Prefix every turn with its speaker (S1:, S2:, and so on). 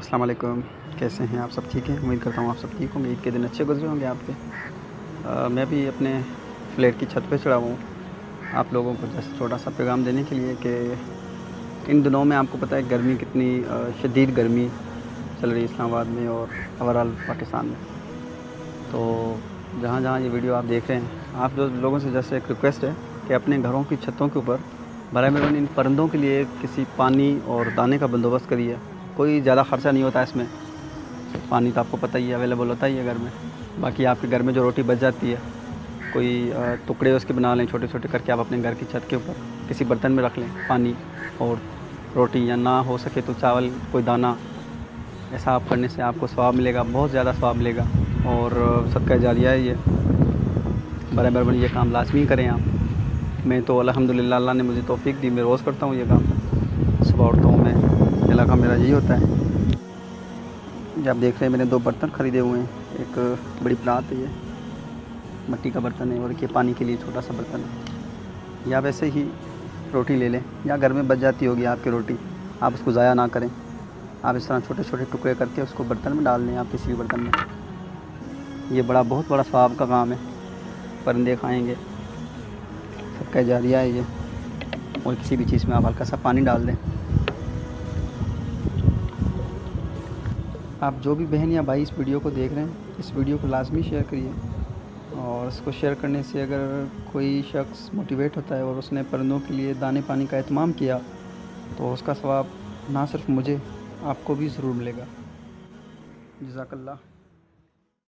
S1: अस्सलाम वालेकुम। कैसे हैं आप? सब ठीक हैं? उम्मीद करता हूँ आप सब ठीक होंगे। ईद के दिन अच्छे गुजरे होंगे आपके। मैं भी अपने फ्लैट की छत पे चढ़ा हुआ हूँ आप लोगों को जैसे छोटा सा पैगाम देने के लिए कि इन दिनों में आपको पता है गर्मी कितनी शदीद गर्मी चल रही है इस्लामाबाद में और ओवरऑल पाकिस्तान में। तो जहाँ जहाँ ये वीडियो आप देख रहे हैं, आप जो लोगों से जैसे एक रिक्वेस्ट है कि अपने घरों की छतों के ऊपर बराए मेहरबानी इन परिंदों के लिए किसी पानी और दाने का बंदोबस्त करिए। कोई ज़्यादा ख़र्चा नहीं होता इसमें। पानी तो आपको पता ही है अवेलेबल होता ही है घर में। बाकी आपके घर में जो रोटी बच जाती है, कोई टुकड़े उसके बना लें छोटे छोटे करके, आप अपने घर की छत के ऊपर किसी बर्तन में रख लें पानी और रोटी, या ना हो सके तो चावल कोई दाना। ऐसा आप करने से आपको सवाब मिलेगा, बहुत ज़्यादा सवाब मिलेगा और सदका जारिया है ये। बराबर बराबर ये काम लाजमी करें आप। मैं तो अल्हम्दुलिल्लाह अल्लाह ने मुझे तौफ़ीक दी, मैं रोज़ करता हूँ ये काम। सुबह उठता हूँ मैं, इलाका मेरा यही होता है। जो आप देख रहे हैं मैंने 2 बर्तन ख़रीदे हुए हैं। एक बड़ी परात है, ये मिट्टी का बर्तन है, और एक ये पानी के लिए छोटा सा बर्तन है। या वैसे ही रोटी ले लें, या घर में बच जाती होगी आपकी रोटी, आप उसको ज़ाया ना करें। आप इस तरह छोटे छोटे टुकड़े करके उसको बर्तन में डाल दें, आप किसी भी बर्तन में। ये बहुत बड़ा सवाब का काम है। परिंदे खाएँगे, सदका जारिया है ये। और किसी भी चीज़ में आप हल्का सा पानी डाल दें। आप जो भी बहन या भाई इस वीडियो को देख रहे हैं, इस वीडियो को लाजमी शेयर करिए। और इसको शेयर करने से अगर कोई शख्स मोटिवेट होता है और उसने परिंदों के लिए दाने पानी का एहतमाम किया, तो उसका सवाब ना सिर्फ मुझे, आपको भी ज़रूर मिलेगा। जज़ाकल्लाह।